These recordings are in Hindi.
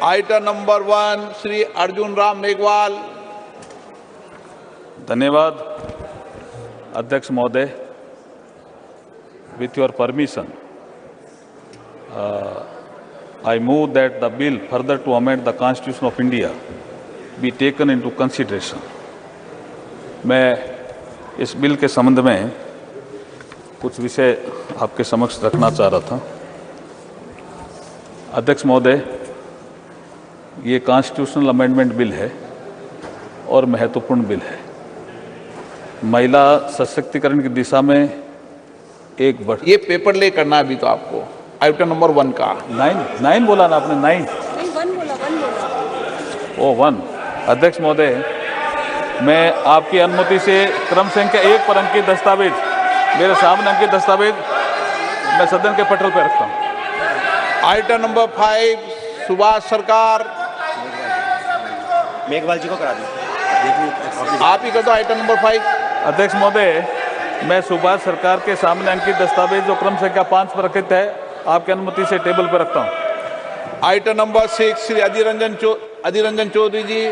Item number 1 Shri Arjun Ram Meghwal. धन्यवाद अध्यक्ष महोदय। With your permission, I move that the bill further to amend the Constitution of India be taken into consideration. मैं इस बिल के संबंध में कुछ विषय आपके समक्ष रखना चाह रहा था। अध्यक्ष महोदय, ये कॉन्स्टिट्यूशनल अमेंडमेंट बिल है और महत्वपूर्ण बिल है। महिला सशक्तिकरण की दिशा में एक बढ़। ये पेपर ले करना अभी तो आपको आइटम नंबर 1 का। 9 बोला ना आपने? 9 नहीं, 1 बोला। ओ 1। अध्यक्ष महोदय, मैं आपकी अनुमति से क्रम संख्या 1 पर अंकित दस्तावेज, मेरे सामने अंकित दस्तावेज मैं सदन के पटल पर रखता हूँ। आइटम नंबर 5 सुभाष सरकार। मेघवाल जी को करा दी। आप ही कर दो आइटम नंबर 5। अध्यक्ष महोदय, मैं सुभाष सरकार के सामने अंकित दस्तावेज जो क्रम संख्या 5 पर अंकित है, आपकी अनुमति से टेबल पर रखता हूँ। Item number 6 Shri Adhir Ranjan Chowdhury ji.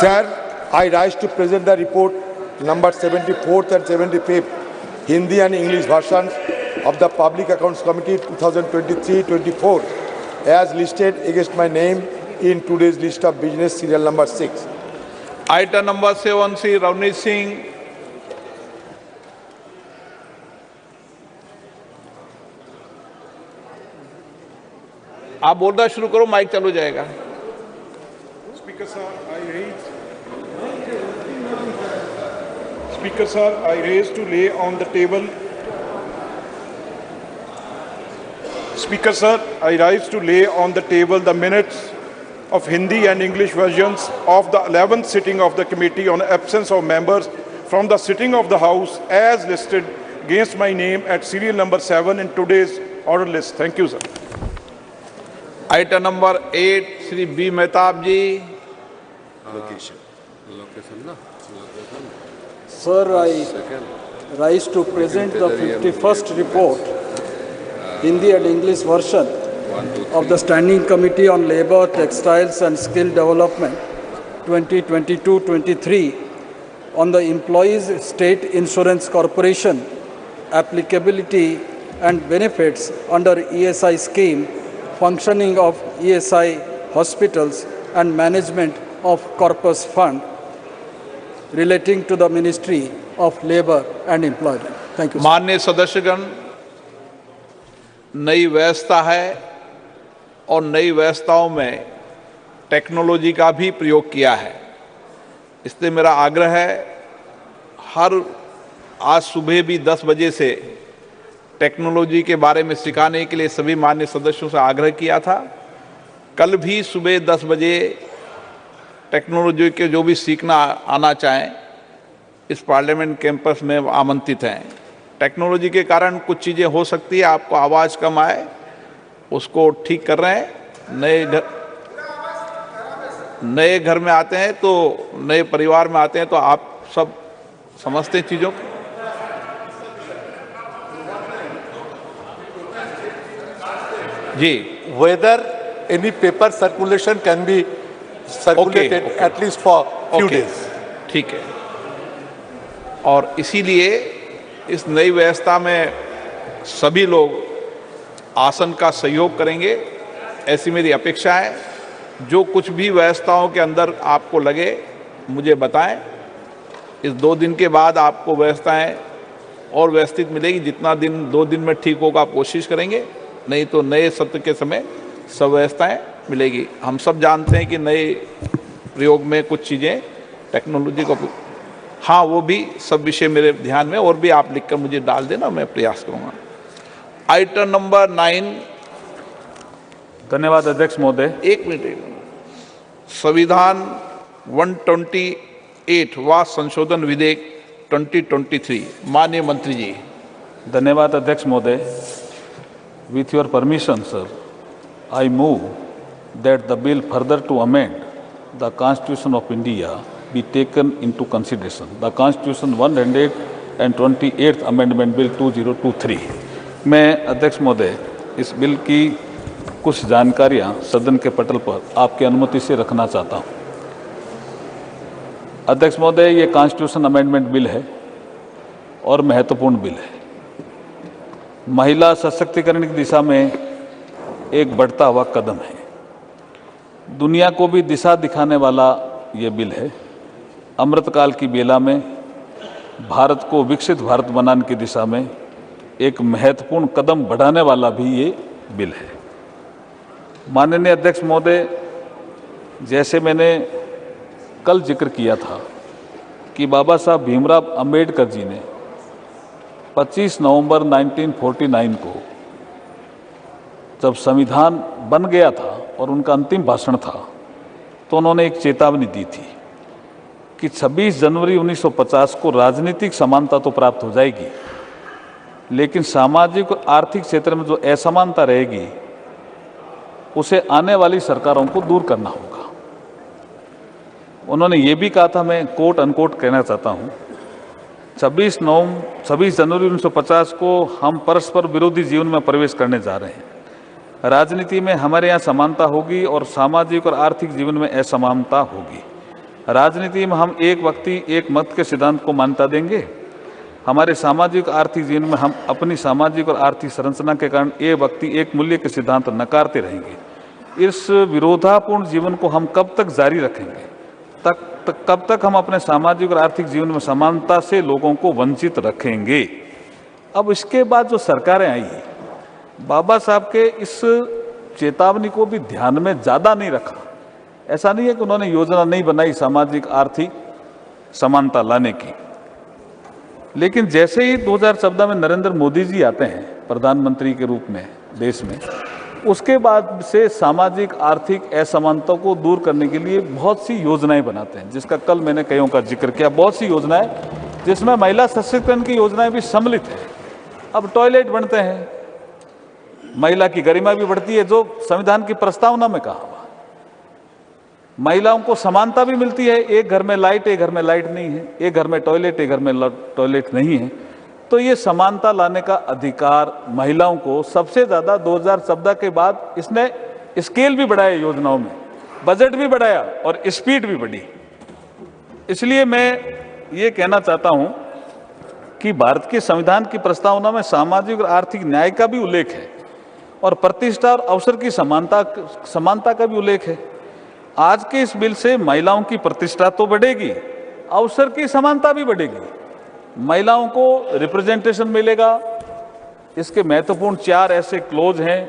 Sir, I rise to present the report number 74th and 75th Hindi and English versions of the Public Accounts Committee 2023-24 as listed against my name in today's list of business serial number 6. Item number 7 Shri Ravneet Singh. आप बोलना शुरू करो, माइक चालू हो जाएगा। Speaker sir, I raise to lay on the table. Speaker sir, I rise to lay on the table the minutes of Hindi and English versions of the 11th sitting of the Committee on Absence of Members from the sitting of the House as listed against my name at serial number 7 in today's order list. Thank you, sir. Item number 8 Shri B Mahtab ji. Sir, I rise to present the 51st report, Hindi and English version of the Standing Committee on Labour, Textiles and Skill Development 2022-23 on the Employees State Insurance Corporation, applicability and benefits under ESI scheme, functioning of ESI hospitals and management of corpus fund relating to the Ministry of Labour and Employment. Thank you, sir. माननीय सदस्यगण, नई व्यवस्था है और नई व्यवस्थाओं में टेक्नोलॉजी का भी प्रयोग किया है। इसलिए मेरा आग्रह है, आज सुबह भी 10 बजे से टेक्नोलॉजी के बारे में सिखाने के लिए सभी माननीय सदस्यों से आग्रह किया था। कल भी सुबह 10 बजे टेक्नोलॉजी के जो भी सीखना आना चाहें, इस पार्लियामेंट कैंपस में आमंत्रित हैं। टेक्नोलॉजी के कारण कुछ चीज़ें हो सकती है, आपको आवाज़ कम आए, उसको ठीक कर रहे हैं। नए घर में आते हैं तो नए परिवार में आते हैं तो आप सब समझते हैं चीज़ों को। जी, whether any paper circulation can be circulated Okay. at least for few days. ठीक है। और इसीलिए इस नई व्यवस्था में सभी लोग आसन का सहयोग करेंगे, ऐसी मेरी अपेक्षा है। जो कुछ भी व्यवस्थाओं के अंदर आपको लगे मुझे बताएं। इस 2 दिन के बाद आपको व्यवस्थाएं और व्यवस्थित मिलेगी। जितना दिन 2 दिन में ठीक होगा आप कोशिश करेंगे, नहीं तो नए सत्र के समय सब व्यवस्थाएं मिलेगी। हम सब जानते हैं कि नए प्रयोग में कुछ चीज़ें टेक्नोलॉजी को, हाँ वो भी सब विषय मेरे ध्यान में, और भी आप लिखकर मुझे डाल देना, मैं प्रयास करूँगा। Item number 9। धन्यवाद अध्यक्ष महोदय। एक मिनट। संविधान 128 व संशोधन विधेयक 2023। माननीय मंत्री जी। धन्यवाद अध्यक्ष महोदय। With your permission, sir, I move that the bill further to amend the Constitution of India be taken into consideration. The Constitution 100 and 28th amendment bill 2023। मैं अध्यक्ष महोदय इस बिल की कुछ जानकारियां सदन के पटल पर आपकी अनुमति से रखना चाहता हूं। अध्यक्ष महोदय, ये कॉन्स्टिट्यूशन अमेंडमेंट बिल है और महत्वपूर्ण बिल है। महिला सशक्तिकरण की दिशा में एक बढ़ता हुआ कदम है। दुनिया को भी दिशा दिखाने वाला ये बिल है। अमृतकाल की बेला में भारत को विकसित भारत बनाने की दिशा में एक महत्वपूर्ण कदम बढ़ाने वाला भी ये बिल है। माननीय अध्यक्ष महोदय, जैसे मैंने कल जिक्र किया था कि बाबा साहब भीमराव अंबेडकर जी ने 25 नवंबर 1949 को जब संविधान बन गया था और उनका अंतिम भाषण था, तो उन्होंने एक चेतावनी दी थी कि 26 जनवरी 1950 को राजनीतिक समानता तो प्राप्त हो जाएगी, लेकिन सामाजिक और आर्थिक क्षेत्र में जो असमानता रहेगी उसे आने वाली सरकारों को दूर करना होगा। उन्होंने ये भी कहा था, मैं कोट अनकोट कहना चाहता हूँ, 26 जनवरी 1950 को हम परस्पर विरोधी जीवन में प्रवेश करने जा रहे हैं। राजनीति में हमारे यहाँ समानता होगी और सामाजिक और आर्थिक जीवन में असमानता होगी। राजनीति में हम एक व्यक्ति एक मत के सिद्धांत को मान्यता देंगे। हमारे सामाजिक आर्थिक जीवन में हम अपनी सामाजिक और आर्थिक संरचना के कारण एक व्यक्ति एक मूल्य के सिद्धांत नकारते रहेंगे। इस विरोधापूर्ण जीवन को हम कब तक जारी रखेंगे? कब तक हम अपने सामाजिक और आर्थिक जीवन में समानता से लोगों को वंचित रखेंगे? अब इसके बाद जो सरकारें आई, बाबा साहब के इस चेतावनी को भी ध्यान में ज़्यादा नहीं रखा। ऐसा नहीं है कि उन्होंने योजना नहीं बनाई सामाजिक आर्थिक समानता लाने की, लेकिन जैसे ही 2014 में नरेंद्र मोदी जी आते हैं प्रधानमंत्री के रूप में देश में, उसके बाद से सामाजिक आर्थिक असमानता को दूर करने के लिए बहुत सी योजनाएं बनाते हैं, जिसका कल मैंने कईयों का जिक्र किया। बहुत सी योजनाएं जिसमें महिला सशक्तिकरण की योजनाएं भी सम्मिलित है। अब टॉयलेट बनते हैं, महिला की गरिमा भी बढ़ती है, जो संविधान की प्रस्तावना में कहा हुआ। महिलाओं को समानता भी मिलती है, एक घर में लाइट, एक घर में लाइट नहीं है, एक घर में टॉयलेट, एक घर में टॉयलेट नहीं है। तो ये समानता लाने का अधिकार महिलाओं को सबसे ज़्यादा 2014 के बाद इसने स्केल भी बढ़ाया, योजनाओं में बजट भी बढ़ाया और स्पीड भी बढ़ी। इसलिए मैं ये कहना चाहता हूँ कि भारत के संविधान की प्रस्तावना में सामाजिक और आर्थिक न्याय का भी उल्लेख है और प्रतिष्ठा और अवसर की समानता का भी उल्लेख है। आज के इस बिल से महिलाओं की प्रतिष्ठा तो बढ़ेगी, अवसर की समानता भी बढ़ेगी, महिलाओं को रिप्रेजेंटेशन मिलेगा। इसके महत्वपूर्ण 4 ऐसे क्लोज हैं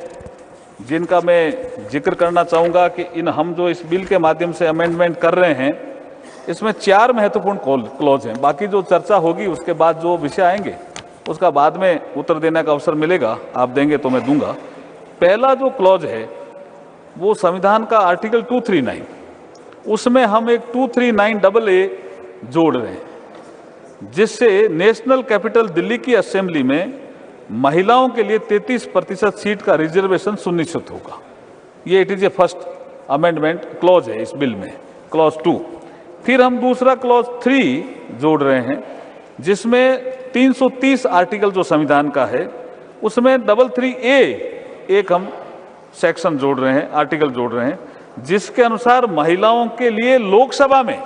जिनका मैं जिक्र करना चाहूँगा कि हम जो इस बिल के माध्यम से अमेंडमेंट कर रहे हैं, इसमें 4 महत्वपूर्ण क्लोज हैं। बाकी जो चर्चा होगी उसके बाद जो विषय आएंगे उसका बाद में उत्तर देने का अवसर मिलेगा, आप देंगे तो मैं दूंगा। पहला जो क्लॉज है वो संविधान का आर्टिकल 239, उसमें हम एक 239AA जोड़ रहे हैं, जिससे नेशनल कैपिटल दिल्ली की असेंबली में महिलाओं के लिए 33% सीट का रिजर्वेशन सुनिश्चित होगा। ये it is a first amendment clause है इस बिल में, क्लॉज 2। फिर हम दूसरा क्लॉज 3 जोड़ रहे हैं, जिसमें 330 आर्टिकल जो संविधान का है उसमें 33A एक हम सेक्शन जोड़ रहे हैं, आर्टिकल जोड़ रहे हैं, जिसके अनुसार महिलाओं के लिए लोकसभा में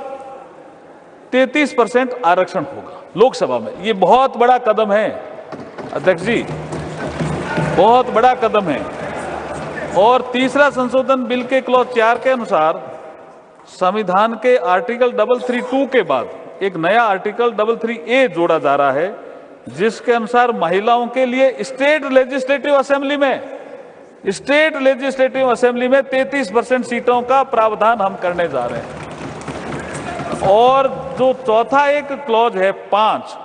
33% आरक्षण होगा। लोकसभा में ये बहुत बड़ा कदम है अध्यक्ष जी, बहुत बड़ा कदम है। और तीसरा संशोधन बिल के क्लॉज 4 के अनुसार संविधान के आर्टिकल 332 के बाद एक नया आर्टिकल 33A जोड़ा जा रहा है, जिसके अनुसार महिलाओं के लिए स्टेट लेजिस्लेटिव असेंबली में 33% सीटों का प्रावधान हम करने जा रहे हैं। और जो चौथा एक क्लॉज है 5,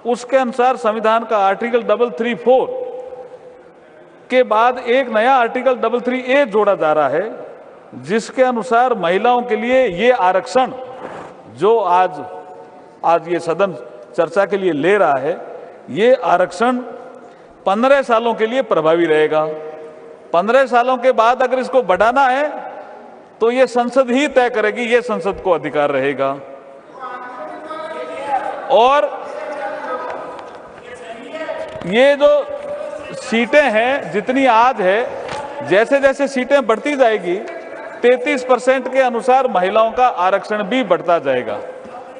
उसके अनुसार संविधान का आर्टिकल 334 के बाद एक नया आर्टिकल 33A जोड़ा जा रहा है, जिसके अनुसार महिलाओं के लिए ये आरक्षण जो आज ये सदन चर्चा के लिए ले रहा है, ये आरक्षण 15 सालों के लिए प्रभावी रहेगा। 15 सालों के बाद अगर इसको बढ़ाना है तो ये संसद ही तय करेगी, ये संसद को अधिकार रहेगा। ये जो सीटें हैं जितनी आज है, जैसे जैसे सीटें बढ़ती जाएगी 33% के अनुसार महिलाओं का आरक्षण भी बढ़ता जाएगा।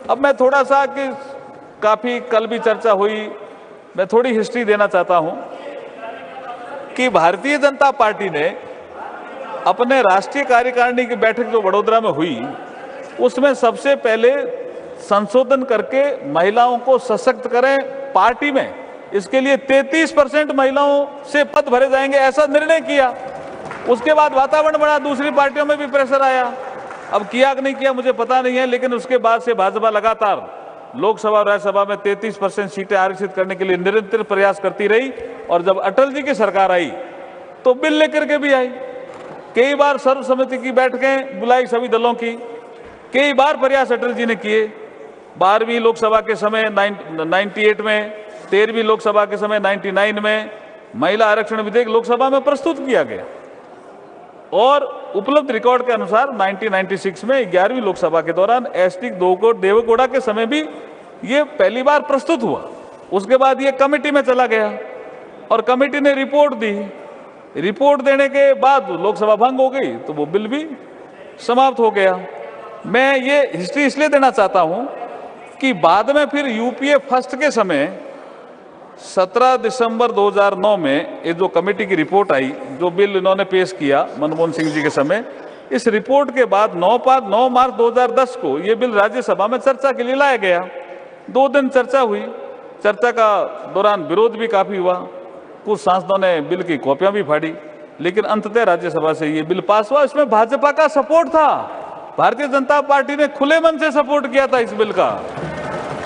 अब मैं थोड़ा सा कि काफी कल भी चर्चा हुई, मैं थोड़ी हिस्ट्री देना चाहता हूं कि भारतीय जनता पार्टी ने अपने राष्ट्रीय कार्यकारिणी की बैठक जो वडोदरा में हुई, उसमें सबसे पहले संशोधन करके महिलाओं को सशक्त करें पार्टी में, इसके लिए 33% महिलाओं से पद भरे जाएंगे, ऐसा निर्णय किया। उसके बाद वातावरण बना, दूसरी पार्टियों में भी प्रेशर आया। अब किया कि नहीं किया मुझे पता नहीं है, लेकिन उसके बाद से भाजपा लगातार लोकसभा और राज्यसभा में 33% सीटें आरक्षित करने के लिए निरंतर प्रयास करती रही। और जब अटल जी की सरकार आई तो बिल लेकर के भी आई। कई बार सर्वसम्मति की बैठकें बुलाई सभी दलों की, कई बार प्रयास अटल जी ने किए। 12वीं लोकसभा के समय 98 में, 13वीं लोकसभा के समय 99 में महिला आरक्षण विधेयक लोकसभा में प्रस्तुत किया गया। और उपलब्ध रिकॉर्ड के अनुसार 1996 में 11वीं लोकसभा के दौरान एसटी देवेगौड़ा के समय भी ये पहली बार प्रस्तुत हुआ। उसके बाद ये कमेटी में चला गया और कमेटी ने रिपोर्ट दी। रिपोर्ट देने के बाद लोकसभा भंग हो गई तो वो बिल भी समाप्त हो गया। मैं ये हिस्ट्री इसलिए देना चाहता हूं कि बाद में फिर यूपीए फर्स्ट के समय 17 दिसंबर 2009 में ये जो कमेटी की रिपोर्ट आई, जो बिल इन्होंने पेश किया मनमोहन सिंह जी के समय, इस रिपोर्ट के बाद 9 मार्च 2010 को ये बिल राज्यसभा में चर्चा के लिए लाया गया। 2 दिन चर्चा हुई। चर्चा का दौरान विरोध भी काफी हुआ, कुछ सांसदों ने बिल की कॉपियां भी फाड़ी, लेकिन अंततः राज्यसभा से ये बिल पास हुआ। इसमें भाजपा का सपोर्ट था, भारतीय जनता पार्टी ने खुले मन से सपोर्ट किया था इस बिल का।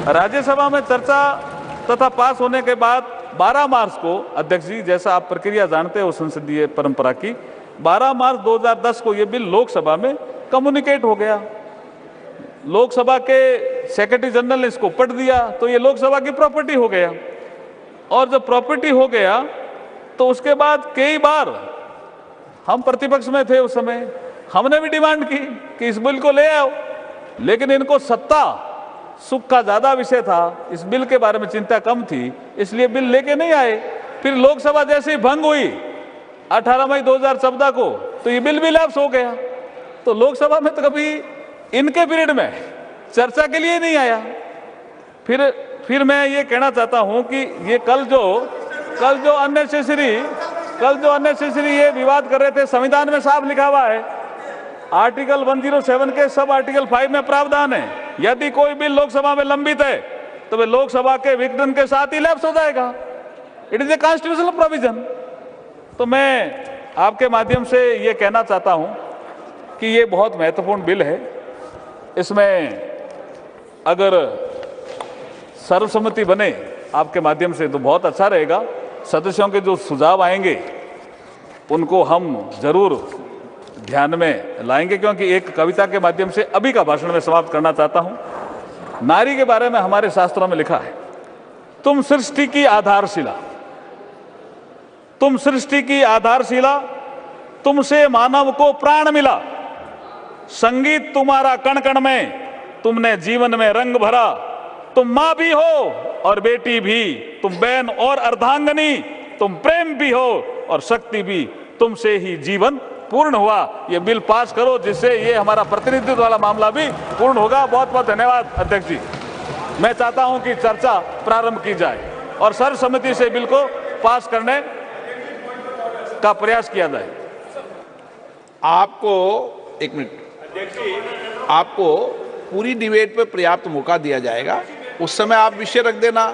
राज्यसभा में चर्चा तथा पास होने के बाद 12 मार्च को, अध्यक्ष जी जैसा आप प्रक्रिया जानते हो संसदीय परंपरा की, 12 मार्च 2010 को यह बिल लोकसभा में कम्युनिकेट हो गया। लोकसभा के सेक्रेटरी जनरल ने इसको पढ़ दिया तो ये लोकसभा की प्रॉपर्टी हो गया। और जब प्रॉपर्टी हो गया तो उसके बाद कई बार हम प्रतिपक्ष में थे उस समय, हमने भी डिमांड की कि इस बिल को ले आओ, लेकिन इनको सत्ता सुख का ज्यादा विषय था, इस बिल के बारे में चिंता कम थी, इसलिए बिल लेके नहीं आए। फिर लोकसभा जैसे ही भंग हुई 18 मई 2014 को तो ये बिल भी लैप्स हो गया। तो लोकसभा में तो कभी इनके पीरियड में चर्चा के लिए नहीं आया। फिर मैं ये कहना चाहता हूं कि ये कल जो अननेसेसरी ये विवाद कर रहे थे, संविधान में साफ लिखा हुआ है, आर्टिकल 107 के सब आर्टिकल 5 में प्रावधान है, यदि कोई बिल लोकसभा में लंबित है तो वे लोकसभा के विघटन के साथ ही लैप्स हो जाएगा। It is a constitutional provision. तो मैं आपके माध्यम से ये कहना चाहता हूं कि ये बहुत महत्वपूर्ण बिल है। इसमें अगर सर्वसम्मति बने आपके माध्यम से तो बहुत अच्छा रहेगा। सदस्यों के जो सुझाव आएंगे उनको हम जरूर ध्यान में लाएंगे, क्योंकि एक कविता के माध्यम से अभी का भाषण में समाप्त करना चाहता हूं। नारी के बारे में हमारे शास्त्रों में लिखा है, तुम सृष्टि की आधारशिला, तुम सृष्टि की आधारशिला, तुमसे मानव को प्राण मिला, संगीत तुम्हारा कण कण में, तुमने जीवन में रंग भरा, तुम मां भी हो और बेटी भी, तुम बहन और अर्धांगनी, तुम प्रेम भी हो और शक्ति भी, तुमसे ही जीवन पूर्ण हुआ। ये बिल पास करो जिससे ये हमारा प्रतिनिधित्व वाला मामला भी पूर्ण होगा। बहुत बहुत धन्यवाद अध्यक्ष जी। मैं चाहता हूं कि चर्चा प्रारंभ की जाए और सर्वसम्मति से बिल को पास करने का प्रयास किया जाए। आपको एक मिनट, आपको पूरी डिबेट पे पर्याप्त मौका दिया जाएगा, उस समय आप विषय रख देना।